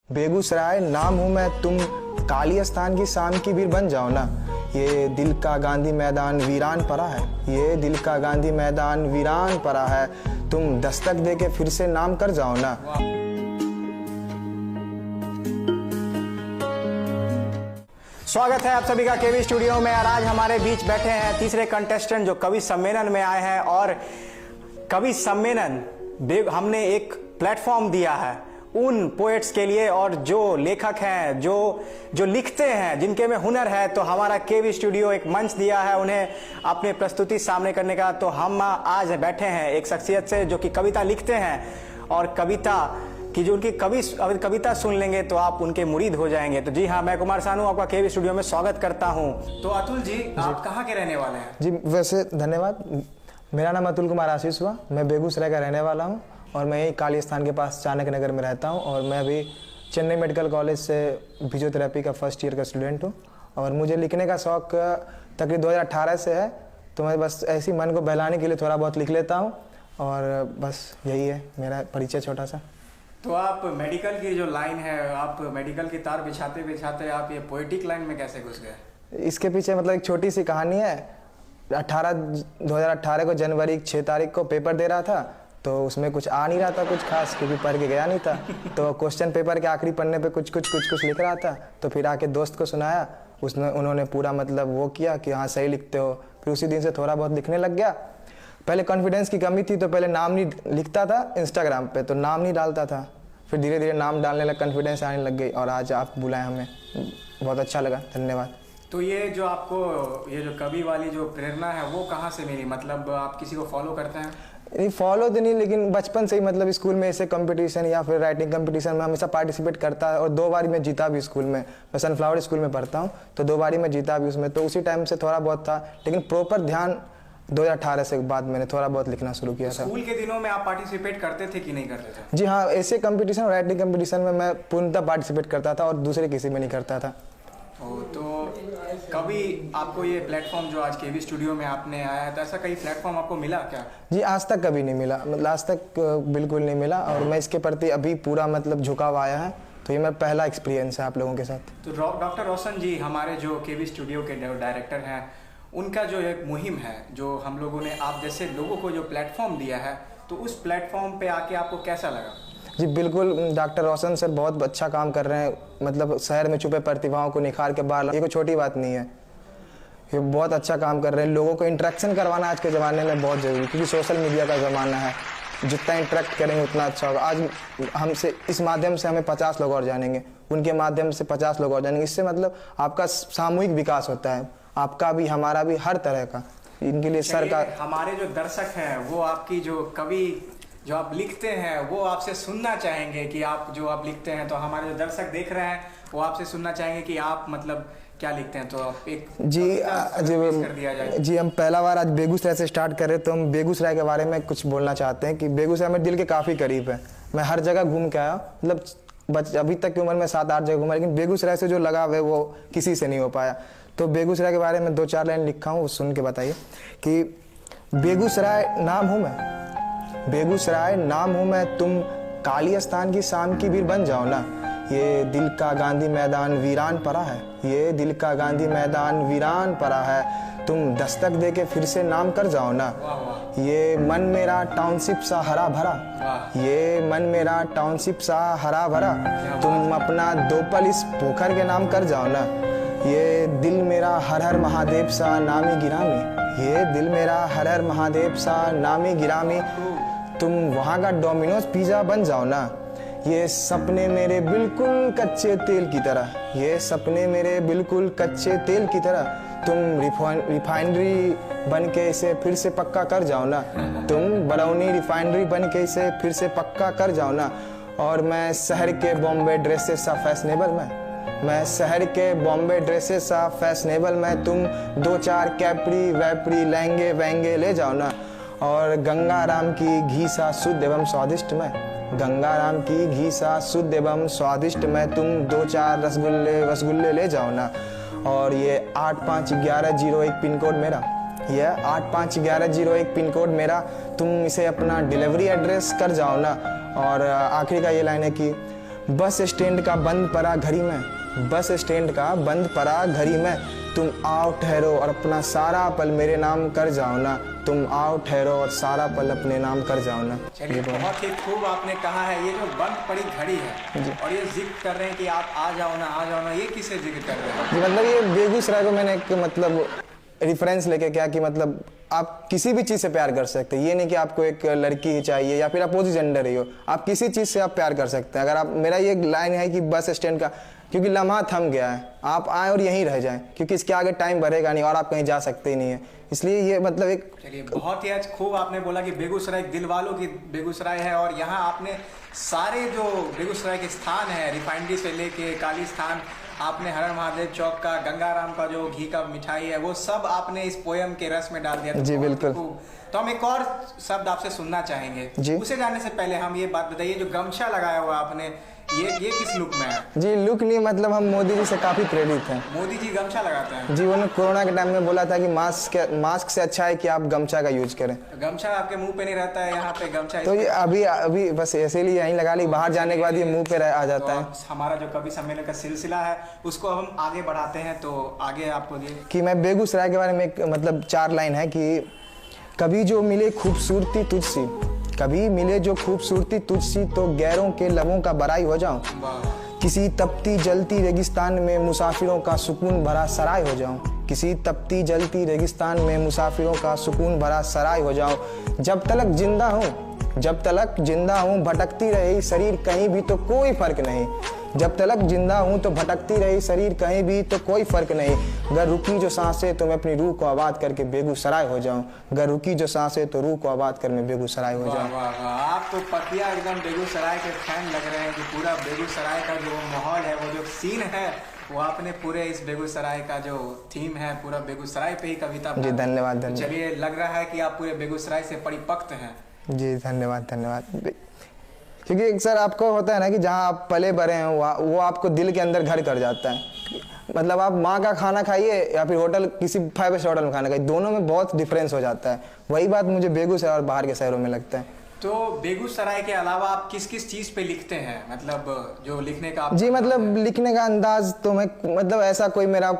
बेगूसराय नाम हूँ मैं, तुम काली स्थान की शाम की वीर बन जाओ ना। ये दिल का गांधी मैदान वीरान पड़ा है, ये दिल का गांधी मैदान वीरान पड़ा है। तुम दस्तक दे के फिर से नाम कर जाओ ना। स्वागत है आप सभी का केवी स्टूडियो में। और आज हमारे बीच बैठे हैं तीसरे कंटेस्टेंट जो कवि सम्मेलन में आए हैं। और कवि सम्मेलन हमने एक प्लेटफॉर्म दिया है उन पोएट्स के लिए और जो लेखक हैं, जो लिखते हैं, जिनके में हुनर है। तो हमारा केवी स्टूडियो एक मंच दिया है उन्हें अपनी प्रस्तुति सामने करने का। तो हम आज बैठे हैं एक शख्सियत से जो कि कविता लिखते हैं और कविता कि जो उनकी कविता सुन लेंगे तो आप उनके मुरीद हो जाएंगे। तो जी हाँ, मैं कुमार सानू आपका केवी स्टूडियो में स्वागत करता हूँ। तो अतुल जी, आप कहाँ के रहने वाले हैं? जी वैसे धन्यवाद। मेरा नाम अतुल कुमार आशीष हुआ, मैं बेगूसराय का रहने वाला हूँ और मैं यही काली स्थान के पास चाणक्य नगर में रहता हूँ। और मैं अभी चेन्नई मेडिकल कॉलेज से फिजियोथेरेपी का फर्स्ट ईयर का स्टूडेंट हूँ। और मुझे लिखने का शौक तकरीबन 2018 से है। तो मैं बस ऐसी मन को बहलाने के लिए थोड़ा बहुत लिख लेता हूँ और बस यही है मेरा परिचय छोटा सा। तो आप मेडिकल की जो लाइन है, आप मेडिकल की तार बिछाते बिछाते आप ये पोएटिक लाइन में कैसे घुस गए? इसके पीछे मतलब एक छोटी सी कहानी है। 2018 को जनवरी 6 तारीख को पेपर दे रहा था, तो उसमें कुछ आ नहीं रहा था कुछ खास, क्योंकि पढ़ के गया नहीं था। तो क्वेश्चन पेपर के आखिरी पन्ने पे कुछ लिख रहा था। तो फिर आके दोस्त को सुनाया, उन्होंने पूरा मतलब वो किया कि हाँ सही लिखते हो। फिर उसी दिन से थोड़ा बहुत लिखने लग गया। पहले कॉन्फिडेंस की कमी थी, तो पहले नाम नहीं लिखता था इंस्टाग्राम पे, तो नाम नहीं डालता था। फिर धीरे धीरे नाम डालने लग, कॉन्फिडेंस आने लग गई और आज आप बुलाए हमें, बहुत अच्छा लगा, धन्यवाद। तो ये जो आपको ये जो कवि वाली जो प्रेरणा है वो कहाँ से मिली? मतलब आप किसी को फॉलो करते हैं? नहीं, फॉलो तो नहीं, लेकिन बचपन से ही मतलब स्कूल में ऐसे कंपटीशन या फिर राइटिंग कंपटीशन में हमेशा पार्टिसिपेट करता है। और 2 बार मैं जीता भी स्कूल में। मैं सनफ्लावर स्कूल में पढ़ता हूँ, तो 2 बार मैं जीता भी उसमें। तो उसी टाइम से थोड़ा बहुत था, लेकिन प्रॉपर ध्यान 2018 से बाद मैंने थोड़ा बहुत लिखना शुरू किया था। स्कूल के दिनों में आप पार्टिसिपेट करते थे कि नहीं करते थे? जी हाँ, ऐसे कंपटीशन, राइटिंग कंपटीशन में मैं पूर्णतः पार्टिसिपेट करता था और दूसरे किसी में नहीं करता था। तो कभी आपको ये प्लेटफॉर्म जो आज केवी स्टूडियो में आपने आया है, तो ऐसा कई प्लेटफॉर्म आपको मिला क्या? जी आज तक कभी नहीं मिला, मतलब आज तक बिल्कुल नहीं मिला। और मैं इसके प्रति अभी पूरा मतलब झुकाव आया है। तो ये मेरा पहला एक्सपीरियंस है आप लोगों के साथ। तो डॉक्टर रोशन जी हमारे जो केवी स्टूडियो के डायरेक्टर हैं, उनका जो एक मुहिम है, जो हम लोगों ने आप जैसे लोगों को जो प्लेटफॉर्म दिया है, तो उस प्लेटफॉर्म पे आके आपको कैसा लगा? जी बिल्कुल, डॉक्टर रोशन सर बहुत अच्छा काम कर रहे हैं। मतलब शहर में छुपे प्रतिभाओं को निखार के बाहर, ये कोई छोटी बात नहीं है। ये बहुत अच्छा काम कर रहे हैं। लोगों को इंटरेक्शन करवाना आज के ज़माने में बहुत ज़रूरी, क्योंकि सोशल मीडिया का ज़माना है। जितना इंटरेक्ट करेंगे उतना अच्छा होगा। आज हमसे इस माध्यम से हमें 50 लोग और जानेंगे, उनके माध्यम से 50 लोग और जानेंगे। इससे मतलब आपका सामूहिक विकास होता है, आपका भी हमारा भी, हर तरह का। इनके लिए सर का, हमारे जो दर्शक हैं वो आपकी जो कवि जो आप लिखते हैं वो आपसे सुनना चाहेंगे कि आप जो आप लिखते हैं। तो हमारे जो दर्शक देख रहे हैं वो आपसे सुनना चाहेंगे कि आप मतलब क्या लिखते हैं। तो आप एक कर दिया जाए। जी हम पहला बार आज बेगूसराय से स्टार्ट कर रहे हैं, तो हम बेगूसराय के बारे में कुछ बोलना चाहते हैं कि बेगूसराय मेरे दिल के काफ़ी करीब है। मैं हर जगह घूम के आया, मतलब अभी तक की उम्र में 7-8 जगह घूमा, लेकिन बेगूसराय से जो लगाव है वो किसी से नहीं हो पाया। तो बेगूसराय के बारे में 2-4 लाइन लिखा हूँ, सुन के बताइए कि बेगूसराय नाम हूँ मैं, बेगूसराय नाम हूँ मैं, तुम काली स्थान की शाम की वीर बन जाओ ना। ये दिल का गांधी मैदान वीरान पड़ा है, ये दिल का गांधी मैदान वीरान पड़ा है। तुम दस्तक दे के फिर से नाम कर जाओ ना। ये मन मेरा टाउनशिप सा हरा भरा, ये मन मेरा टाउनशिप सा हरा भरा। तुम अपना 2 पल इस पोखर के नाम कर जाओ ना। ये दिल मेरा हर हर महादेव सा नामी गिरामी, ये दिल मेरा हर हर महादेव सा नामी गिरामी। तुम वहाँ का डोमिनोज पिज़्ज़ा बन जाओ ना। ये सपने मेरे बिल्कुल कच्चे तेल की तरह, ये सपने मेरे बिल्कुल कच्चे तेल की तरह। तुम रिफाइनरी बन के इसे फिर से पक्का कर जाओ ना। तुम बरौनी रिफाइनरी बन के इसे फिर से पक्का कर जाओ ना। और मैं शहर के बॉम्बे ड्रेसेस सा फैशनेबल मैं शहर के बॉम्बे ड्रेसेस सा फैशनेबल मैं। तुम 2-4 कैपरी वैपरी लहंगे वहंगे ले जाओ ना। और गंगा राम की घी सा शुद्ध एवं स्वादिष्ट मैं, गंगा राम की घी सा शुद्ध एवं स्वादिष्ट मैं। तुम 2-4 रसगुल्ले ले जाओ ना। और ये 851101 पिन कोड मेरा, यह 851101 पिन कोड मेरा। तुम इसे अपना डिलीवरी एड्रेस कर जाओ ना। और आखिरी का ये लाइन है कि बस स्टैंड का बंद पड़ा घड़ी में, बस स्टैंड का बंद पड़ा घड़ी में, तुम आओ ठहरो और अपना सारा पल मेरे नाम कर जाओ ना, तुम आओ ठहरो और सारा पल अपने नाम कर जाओ ना। चलिए, बहुत ही खूब आपने कहा है। ये जो बंद पड़ी घड़ी है और ये जिक्र कर रहे हैं कि आप आ जाओ ना, ये किसे जिक्र कर रहे हैं? जी मतलब ये बेगूसराय को मैंने एक मतलब रेफरेंस लेके क्या कि मतलब आप किसी भी चीज़ से प्यार कर सकते हैं। ये नहीं कि आपको एक लड़की ही चाहिए या फिर अपोजिट जेंडर ही हो, आप किसी चीज़ से आप प्यार कर सकते हैं। अगर आप, मेरा ये लाइन है कि बस स्टैंड का, क्योंकि लम्हा थम गया है, आप आए और यहीं रह जाएं, क्योंकि इसके आगे टाइम बढ़ेगा नहीं और आप कहीं जा सकते ही नहीं है। इसलिए ये मतलब एक, चलिए, बहुत ही आज खूब आपने बोला कि बेगूसराय दिल वालों की बेगूसराय है और यहाँ आपने सारे जो बेगूसराय के स्थान है, रिफाइनरी से लेके काली स्थान, आपने हर महादेव चौक का, गंगाराम का जो घी का मिठाई है, वो सब आपने इस पोयम के रस में डाल दिया। जी बिल्कुल। तो हम एक और शब्द आपसे सुनना चाहेंगे। उसे जाने से पहले हम ये बात बताइए, जो गमछा लगाया हुआ आपने, ये किस लुक में है? जी लुक नहीं, मतलब हम मोदी जी से काफ़ी प्रेरित हैं। मोदी जी गमछा लगाते हैं? जी, उन्होंने कोरोना के टाइम में बोला था कि मास्क से अच्छा है कि आप गमछा का यूज करें। गमछा आपके मुंह पे नहीं रहता है, यहाँ पे गमछा तो ये अभी बस ऐसे लिए यहीं लगा ली, बाहर जाने के बाद ये मुंह पे आ जाता है। हमारा जो कवि सम्मेलन का सिलसिला है उसको हम आगे बढ़ाते हैं, तो आगे आप बोलिए। कि मैं बेगूसराय के बारे में एक मतलब 4 लाइन है कि कभी जो मिले खूबसूरती तुझसी, कभी मिले जो खूबसूरती तुझसी, तो गैरों के लबों का बराई हो जाऊं, किसी तपती जलती रेगिस्तान में मुसाफिरों का सुकून भरा सराय हो जाऊं, किसी तपती जलती रेगिस्तान में मुसाफिरों का सुकून भरा सराय हो जाऊं, जब तलक जिंदा हूं, जब तलक जिंदा हूं, भटकती रही शरीर कहीं भी तो कोई फर्क नहीं, जब तलक जिंदा हूं तो भटकती रही शरीर कहीं भी तो कोई फर्क नहीं, अगर रुकी जो सांसें तो मैं अपनी रूह को आबाद करके बेगूसराय हो जाऊं, अगर रुकी जो सांसें तो रूह को आबाद कर मैं बेगूसराय हो जाऊं। आप तो पतिया एकदम बेगूसराय के फैन लग रहे हैं कि पूरा बेगूसराय का जो माहौल है, वो जो सीन है, वो आपने पूरे इस बेगूसराय का जो थीम है, पूरा बेगूसराय पे ही कविता। जी धन्यवाद धन्यवाद। चलिए, लग रहा है कि आप पूरे बेगूसराय से परिपक्व हैं। जी धन्यवाद धन्यवाद। क्योंकि सर आपको होता है ना कि जहाँ आप पले बड़े हैं वो आपको दिल के अंदर घर कर जाता है। मतलब आप माँ का खाना खाइए या फिर होटल, किसी 5 स्टार होटल में खाना खाइए, दोनों में बहुत डिफरेंस हो जाता है। वही बात मुझे बेगूसराय और बाहर के शहरों में लगता है। तो बेगूसराय के अलावा आप किस किस चीज़ पे लिखते हैं, मतलब जो लिखने का जी मतलब लिखने का अंदाज तो मैं मतलब ऐसा कोई मेरा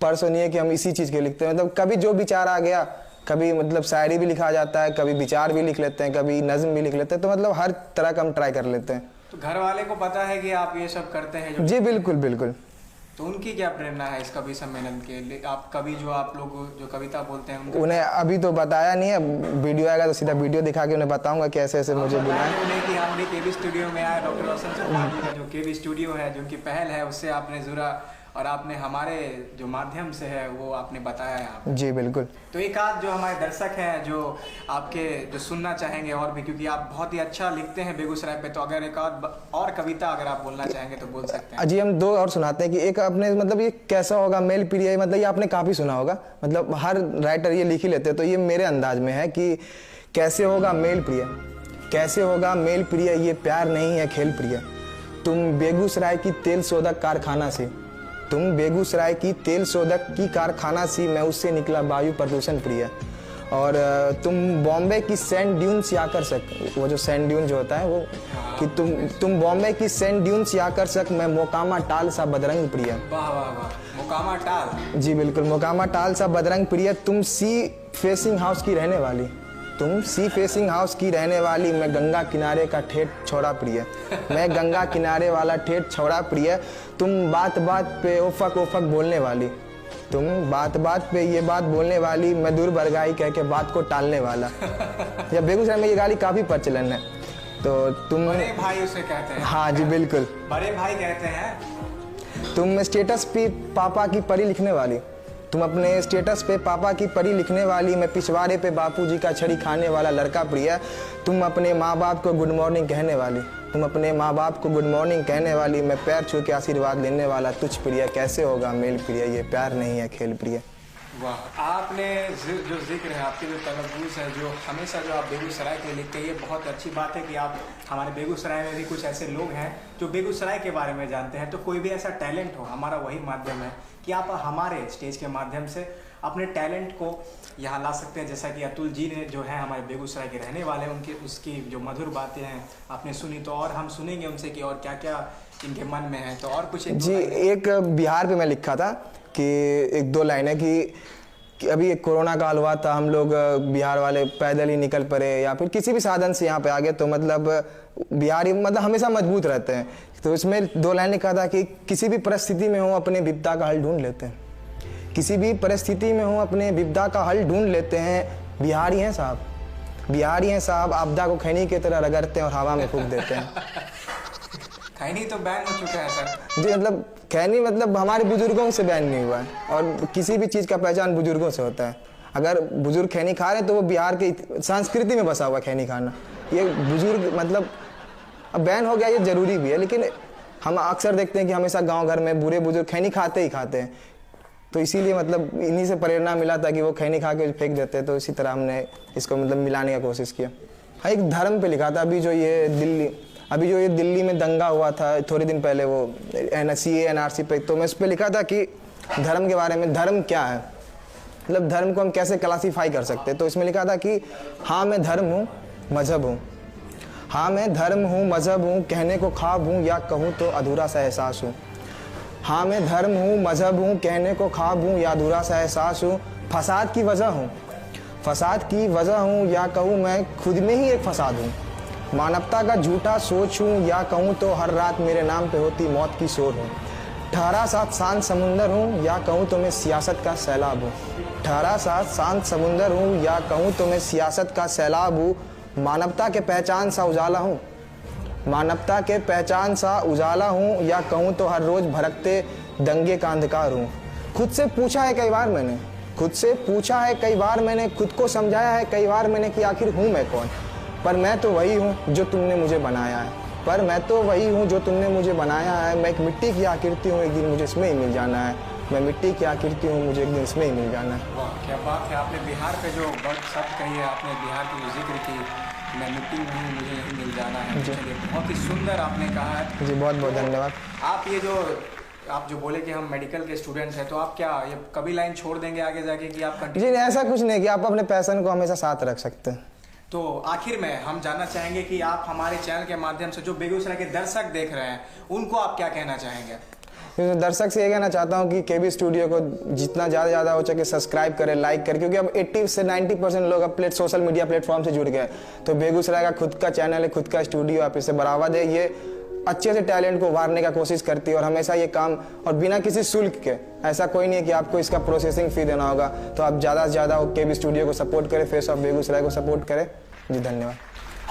पर्सो नहीं है कि हम इसी चीज़ के लिखते हैं। मतलब कभी जो विचार आ गया, कभी मतलब शायरी भी लिखा जाता है, कभी विचार भी लिख लेते हैं, कभी नज्म भी लिख लेते हैं, तो मतलब हर तरह का हम ट्राई कर लेते हैं। तो घर वाले को पता है कि आप ये सब करते हैं? जी बिल्कुल बिल्कुल। तो उनकी क्या प्रेरणा है इस कवि सम्मेलन के लिए? आप कवि जो आप लोग जो कविता बोलते हैं उन्हें अभी तो बताया नहीं है, वीडियो आएगा तो सीधा वीडियो दिखा के उन्हें बताऊंगा कैसे ऐसे मुझे बुलाएं। उन्हें कि हमने केवी स्टूडियो में आया, डॉक्टर रोशन त्रिपाठी का जो केवी स्टूडियो है, जो उनकी पहल है, उससे आपने जुड़ा और आपने हमारे जो माध्यम से है वो आपने बताया है। जी बिल्कुल। तो एक आध जो हमारे दर्शक हैं जो आपके जो सुनना चाहेंगे और भी, क्योंकि आप बहुत ही अच्छा लिखते हैं बेगूसराय पे, तो अगर एक और कविता अगर आप बोलना चाहेंगे तो बोल सकते हैं। जी हम 2 और सुनाते हैं कि एक अपने मतलब ये कैसा होगा मेल प्रिय, मतलब ये आपने काफ़ी सुना होगा, मतलब हर राइटर ये लिख ही लेते हैं, तो ये मेरे अंदाज में है कि कैसे होगा मेल प्रिय, कैसे होगा मेल प्रिय, ये प्यार नहीं है खेल प्रिय, तुम बेगूसराय की तेल शोधक कारखाना से, तुम बेगूसराय की तेल शोधक की कारखाना सी, मैं उससे निकला वायु प्रदूषण प्रिय, और तुम बॉम्बे की सैंड ड्यून से आकर्षक, वो जो सैंड ड्यून जो होता है वो, कि तुम बॉम्बे की सैंड ड्यून से आकर्षक, मैं मोकामा टाल सा बदरंग प्रिय। वाह वाह वाह, मोकामा टाल। जी बिल्कुल, मोकामा टाल सा बदरंग प्रिय, तुम सी फेसिंग हाउस की रहने वाली, तुम सी फेसिंग हाउस की रहने वाली, मैं गंगा किनारे का ठेठ छोड़ा प्रिय, मैं गंगा किनारे वाला ठेठ छोड़ा प्रिय, तुम बात बात पे ओफक ओफक बोलने वाली, तुम बात बात पे ये बात बोलने वाली, मैं दूर बरगाई कह के बात को टालने वाला। या बेगूसराय में ये गाली काफ़ी प्रचलन है। तो तुम बड़े भाई उसे कहते हैं। हाँ जी बिल्कुल, बड़े भाई कहते हैं। तुम स्टेटस पे पापा की परी लिखने वाली, तुम अपने स्टेटस पे पापा की परी लिखने वाली, मैं पिछवाड़े पे बापूजी का छड़ी खाने वाला लड़का प्रिय, तुम अपने माँ बाप को गुड मॉर्निंग कहने वाली, तुम अपने माँ बाप को गुड मॉर्निंग कहने वाली, मैं पैर छू के आशीर्वाद लेने वाला तुझ प्रिय, कैसे होगा मेल प्रिय, ये प्यार नहीं है खेल प्रिय। वाह, आपने जो जिक्र है, आपके जो तलब्बुस है, जो हमेशा जो आप बेगूसराय के लिए लिखते हैं, ये बहुत अच्छी बात है कि आप हमारे बेगूसराय में भी कुछ ऐसे लोग हैं जो बेगूसराय के बारे में जानते हैं। तो कोई भी ऐसा टैलेंट हो, हमारा वही माध्यम है कि आप हमारे स्टेज के माध्यम से अपने टैलेंट को यहाँ ला सकते हैं। जैसा कि अतुल जी ने जो है हमारे बेगूसराय के रहने वाले हैं, उनकी उसकी जो मधुर बातें हैं आपने सुनी, तो और हम सुनेंगे उनसे कि और क्या क्या इनके मन में है। तो और कुछ जी, एक बिहार पे मैं लिखा था कि एक दो लाइनें कि अभी एक कोरोना काल हुआ था, हम लोग बिहार वाले पैदल ही निकल पड़े या फिर किसी भी साधन से यहाँ पे आ गए, तो मतलब बिहारी मतलब हमेशा मजबूत रहते हैं। तो इसमें दो लाइन लिखा था कि किसी भी परिस्थिति में हो अपने विपदा का हल ढूंढ लेते हैं, किसी भी परिस्थिति में हो अपने विपदा का हल ढूंढ लेते हैं। बिहारी हैं साहब, बिहारी हैं साहब, आपदा को खैनी की तरह रगड़ते हैं और हवा में फूंक देते हैं। खैनी तो बैन हो चुका है सर। जी, मतलब खैनी मतलब हमारे बुजुर्गों से बैन नहीं हुआ है, और किसी भी चीज़ का पहचान बुजुर्गों से होता है। अगर बुजुर्ग खैनी खा रहे हैं तो वो बिहार की संस्कृति में बसा हुआ खैनी खाना। ये बुजुर्ग मतलब अब बैन हो गया, ये जरूरी भी है, लेकिन हम अक्सर देखते हैं कि हमेशा गांव घर में बूढ़े बुजुर्ग खैनी खाते ही खाते हैं। तो इसीलिए मतलब इन्हीं से प्रेरणा मिला था कि वो खैनी खा के फेंक देते, तो इसी तरह हमने इसको मतलब मिलाने का कोशिश किया। हाँ, एक धर्म पे लिखा था। अभी जो ये दिल्ली में दंगा हुआ था थोड़े दिन पहले, वो CAA NRC पे, तो मैं उस पर लिखा था कि धर्म के बारे में, धर्म क्या है, मतलब धर्म को हम कैसे क्लासीफाई कर सकते हैं। तो इसमें लिखा था कि हाँ मैं धर्म हूँ, मजहब हूँ, हाँ मैं धर्म हूँ, मजहब हूँ, कहने को ख्वाब हूँ या कहूँ तो अधूरा सा एहसास हूँ। हाँ मैं धर्म हूँ, मजहब हूँ, कहने को ख्वाब हूँ या अधूरा सा एहसास हूँ। फसाद की वजह हूँ, फसाद की वजह हूँ या कहूँ मैं खुद में ही एक फसाद हूँ। मानवता का झूठा सोच हूँ या कहूँ तो हर रात मेरे नाम पे होती मौत की शोर हूँ। ठहरा साथ शांत समुंदर हूँ या कहूँ तो मैं सियासत का सैलाब हूँ। ठहरा साथ शांत समुंदर हूँ या कहूँ तो मैं सियासत का सैलाब हूँ। मानवता के पहचान सा उजाला हूँ, मानवता के पहचान सा उजाला हूँ या कहूँ तो हर रोज भड़कते दंगे का अंधकार हूँ। खुद से पूछा है कई बार मैंने, खुद से पूछा है कई बार मैंने, खुद को समझाया है कई बार मैंने कि आखिर हूँ मैं कौन। पर मैं तो वही हूँ जो तुमने मुझे बनाया है, पर मैं तो वही हूँ जो तुमने मुझे बनाया है। मैं एक मिट्टी की आकृति हूँ, एक दिन मुझे इसमें ही मिल जाना है। मैं मिट्टी की आकृति हूँ, मुझे एक दिन इसमें ही मिल जाना है। वाह, क्या बात है। आपने बिहार पे जो शब्द कही है, आपने बिहार की जो जिक्र की, मैं मिट्टी में हूँ, मुझे यही मिल जाना है। चलिए, बहुत ही सुंदर आपने कहा है जी, बहुत बहुत धन्यवाद। आप जो बोले कि हम मेडिकल के स्टूडेंट्स हैं, तो आप क्या ये कभी लाइन छोड़ देंगे आगे जाके कि आप जी, ऐसा कुछ नहीं कि आप अपने पैशन को हमेशा साथ रख सकते हैं। तो आखिर में हम जानना चाहेंगे कि आप हमारे चैनल के माध्यम से जो बेगूसराय के दर्शक देख रहे हैं उनको आप क्या कहना चाहेंगे? तो दर्शक से ये कहना चाहता हूँ कि KB स्टूडियो को जितना ज़्यादा हो सके सब्सक्राइब करें, लाइक करें, क्योंकि अब 80 से 90% लोग अब सोशल मीडिया प्लेटफॉर्म से जुड़ गए। तो बेगूसराय का खुद का चैनल है, खुद का स्टूडियो, आप इसे बढ़ावा दें। ये अच्छे से टैलेंट को उभारने का कोशिश करती है और हमेशा ये काम, और बिना किसी शुल्क के, ऐसा कोई नहीं है कि आपको इसका प्रोसेसिंग फी देना होगा। तो आप ज़्यादा से ज़्यादा KB स्टूडियो को सपोर्ट करें, फेस ऑफ बेगूसराय को सपोर्ट करें। जी, धन्यवाद।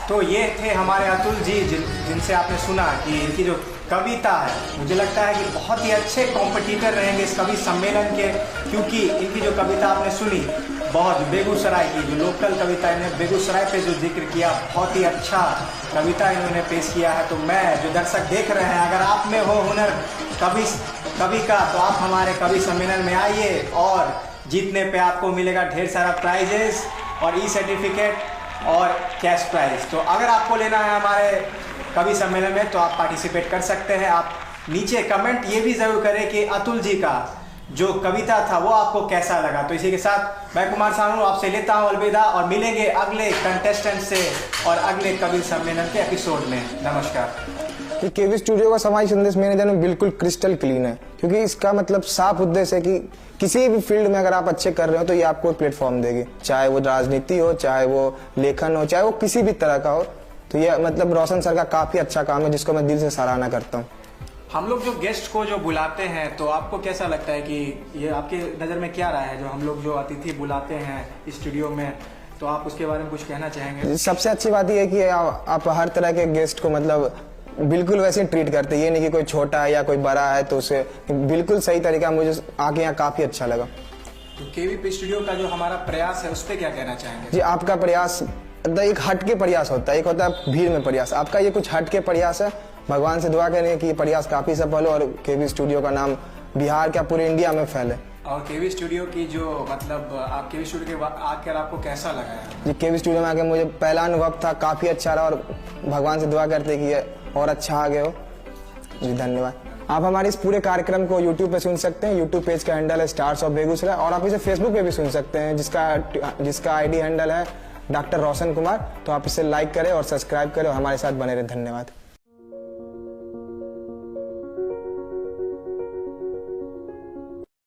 तो ये थे हमारे अतुल जी, जिनसे आपने सुना कि इनकी जो कविता है, मुझे लगता है कि बहुत ही अच्छे कॉम्पिटिटर रहेंगे इस कवि सम्मेलन के, क्योंकि इनकी जो कविता आपने सुनी, बहुत बेगूसराय की जो लोकल कविता, इन्हें बेगूसराय पे जो जिक्र किया, बहुत ही अच्छा कविता इन्होंने पेश किया है। तो मैं जो दर्शक देख रहे हैं, अगर आप में हो हुनर कवि का, तो आप हमारे कवि सम्मेलन में आइए और जीतने पे आपको मिलेगा ढेर सारा प्राइजेस और सर्टिफिकेट और कैश प्राइज। तो अगर आपको लेना है हमारे कवि सम्मेलन में तो आप पार्टिसिपेट कर सकते हैं। आप नीचे कमेंट ये भी जरूर करें कि अतुल जी का जो कविता था वो आपको कैसा लगा। तो इसी के साथ मैं कुमार सानू आपसे लेता हूँ अलविदा, और मिलेंगे अगले कंटेस्टेंट से और अगले कवि सम्मेलन के एपिसोड में। नमस्कार। KB स्टूडियो का समाज संदेश मेरे नजर में बिल्कुल क्रिस्टल क्लीन है, क्योंकि इसका मतलब साफ उद्देश्य है कि किसी भी फील्ड में अगर आप अच्छे कर रहे हो तो ये आपको एक प्लेटफॉर्म देगी, चाहे वो राजनीति हो, चाहे वो लेखन हो, चाहे वो किसी भी तरह का हो। तो ये मतलब रोशन सर का काफी अच्छा काम है, जिसको मैं दिल से सराहना करता हूँ। हम लोग जो गेस्ट को जो बुलाते हैं, तो आपको कैसा लगता है कि ये आपके नज़र में क्या राय है, जो हम लोग जो अतिथि बुलाते हैं स्टूडियो में, तो आप उसके बारे में कुछ कहना चाहेंगे? सबसे अच्छी बात यह है कि आप हर तरह के गेस्ट को मतलब बिल्कुल वैसे ट्रीट करते हैं। ये नहीं कि कोई छोटा है या कोई बड़ा है, तो उसे बिल्कुल सही तरीका, मुझे आके यहाँ काफी अच्छा लगा। तो KB स्टूडियो का जो हमारा प्रयास है उस पर क्या कहना चाहेंगे? जी, आपका प्रयास एक हटके प्रयास होता है, एक होता है भीड़ में प्रयास, आपका ये कुछ हटके प्रयास है। भगवान से दुआ करें कि ये प्रयास काफी सफल हो और KB स्टूडियो का नाम बिहार क्या पूरे इंडिया में फैले। और KB स्टूडियो की जो मतलब आप KB स्टूडियो के आकर आपको कैसा लगा है? जी, KB स्टूडियो में आके मुझे पहला अनुभव था, काफी अच्छा रहा, और भगवान से दुआ करते कि ये और अच्छा आगे हो। जी, धन्यवाद। आप हमारे इस पूरे कार्यक्रम को यूट्यूब पे सुन सकते हैं। यूट्यूब पेज का हैंडल है स्टार्स ऑफ बेगूसराय, और आप इसे फेसबुक पे भी सुन सकते हैं जिसका आईडी हैंडल है डॉक्टर रोशन कुमार। तो आप इसे लाइक करें और सब्सक्राइब करें और हमारे साथ बने रहें। धन्यवाद।